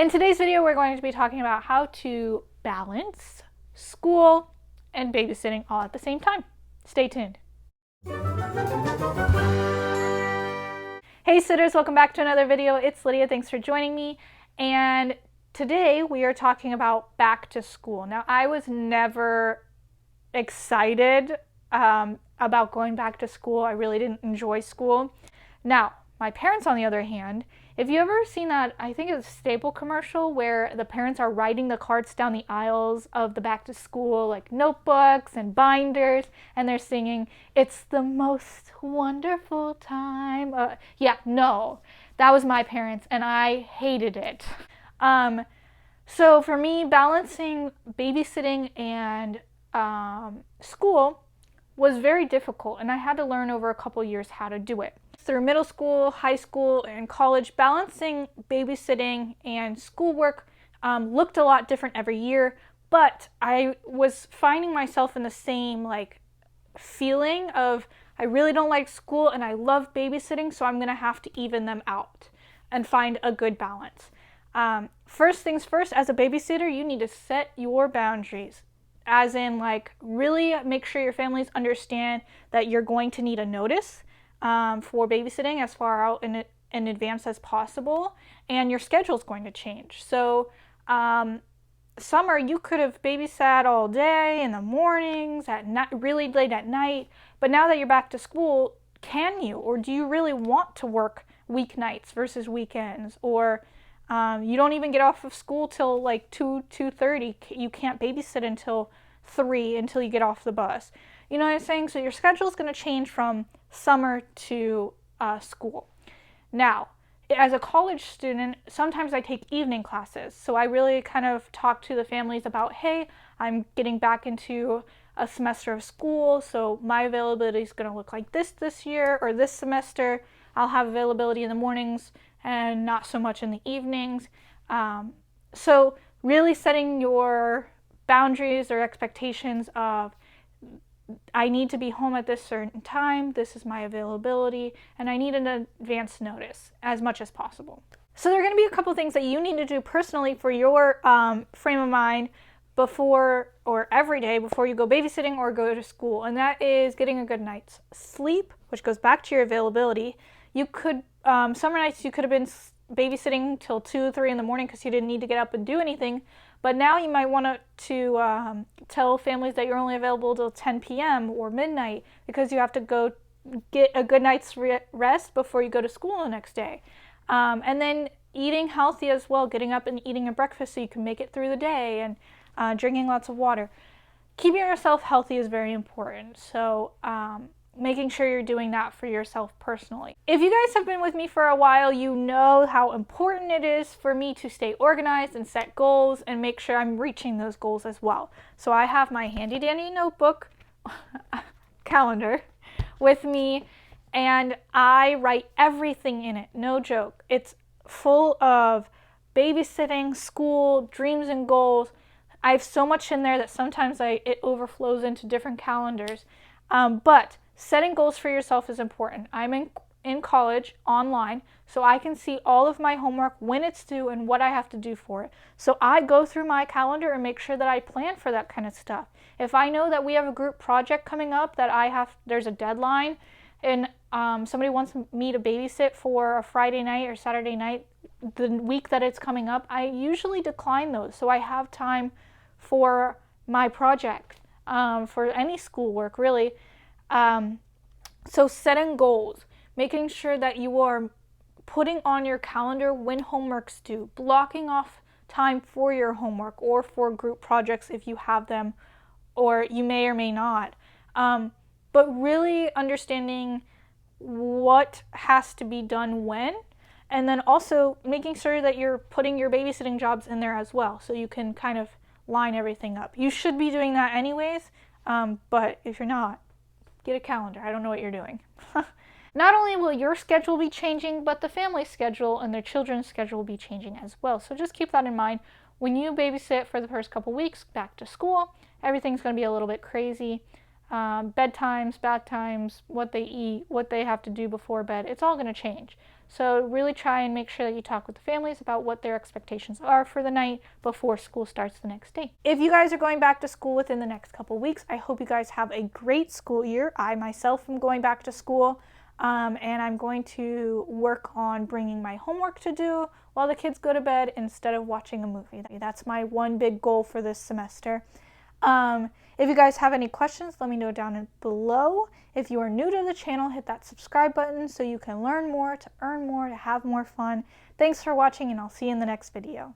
In today's video, we're going to be talking about how to balance school and babysitting all at the same time. Stay tuned. Hey sitters, welcome back to another video. It's Lydia, thanks for joining me. And today we are talking about back to school. Now, I was never excited about going back to school. I really didn't enjoy school. Now, my parents, on the other hand, if you ever seen that, I think it's a Staple commercial where the parents are riding the carts down the aisles of the back to school, like notebooks and binders, and they're singing, "It's the most wonderful time." No, that was my parents, and I hated it. So for me, balancing babysitting and school was very difficult, and I had to learn over a couple years how to do it. Through middle school, high school, and college, balancing babysitting and schoolwork looked a lot different every year, but I was finding myself in the same feeling of I really don't like school and I love babysitting, so I'm going to have to even them out and find a good balance. First things first, as a babysitter, you need to set your boundaries. As in, really make sure your families understand that you're going to need a notice for babysitting as far out in advance as possible, and your schedule is going to change. So summer, you could have babysat all day, in the mornings, at night, really late at night, but now that you're back to school, can you, or do you really want to work weeknights versus weekends? Or you don't even get off of school till 2:30. You can't babysit until 3 until you get off the bus. You know what I'm saying? So your schedule is going to change from summer to school. Now, as a college student, sometimes I take evening classes. So I really kind of talk to the families about, hey, I'm getting back into a semester of school, so my availability is going to look like this year, or this semester I'll have availability in the mornings and not so much in the evenings. So really setting your boundaries or expectations of, I need to be home at this certain time, this is my availability, and I need an advance notice as much as possible. So there are going to be a couple things that you need to do personally for your frame of mind before or every day before you go babysitting or go to school, and that is getting a good night's sleep, which goes back to your availability. You could, summer nights, you could have been babysitting till 2, 3 in the morning because you didn't need to get up and do anything. But now you might want to tell families that you're only available till 10 p.m. or midnight because you have to go get a good night's rest before you go to school the next day. And then eating healthy as well, getting up and eating a breakfast so you can make it through the day, and drinking lots of water. Keeping yourself healthy is very important. So making sure you're doing that for yourself personally. If you guys have been with me for a while, you know how important it is for me to stay organized and set goals and make sure I'm reaching those goals as well. So I have my handy dandy notebook calendar with me, and I write everything in it, no joke. It's full of babysitting, school, dreams and goals. I have so much in there that sometimes it overflows into different calendars. But setting goals for yourself is important. I'm in college online, so I can see all of my homework, when it's due, and what I have to do for it. So I go through my calendar and make sure that I plan for that kind of stuff. If I know that we have a group project coming up that there's a deadline, and somebody wants me to babysit for a Friday night or Saturday night, the week that it's coming up, I usually decline those so I have time for my project, for any schoolwork really. So setting goals, making sure that you are putting on your calendar when homework's due, blocking off time for your homework or for group projects if you have them, or you may or may not. But really understanding what has to be done when, and then also making sure that you're putting your babysitting jobs in there as well, so you can kind of line everything up. You should be doing that anyways, but if you're not, get a calendar. I don't know what you're doing. Not only will your schedule be changing, but the family's schedule and their children's schedule will be changing as well. So just keep that in mind. When you babysit for the first couple weeks back to school, everything's going to be a little bit crazy. bedtimes, bath times, what they eat, what they have to do before bed. It's all going to change. So really try and make sure that you talk with the families about what their expectations are for the night before school starts the next day. If you guys are going back to school within the next couple weeks, I hope you guys have a great school year. I myself am going back to school, and I'm going to work on bringing my homework to do while the kids go to bed instead of watching a movie. That's my one big goal for this semester. If you guys have any questions, let me know down below. If you are new to the channel, hit that subscribe button so you can learn more, to earn more, to have more fun. Thanks for watching, and I'll see you in the next video.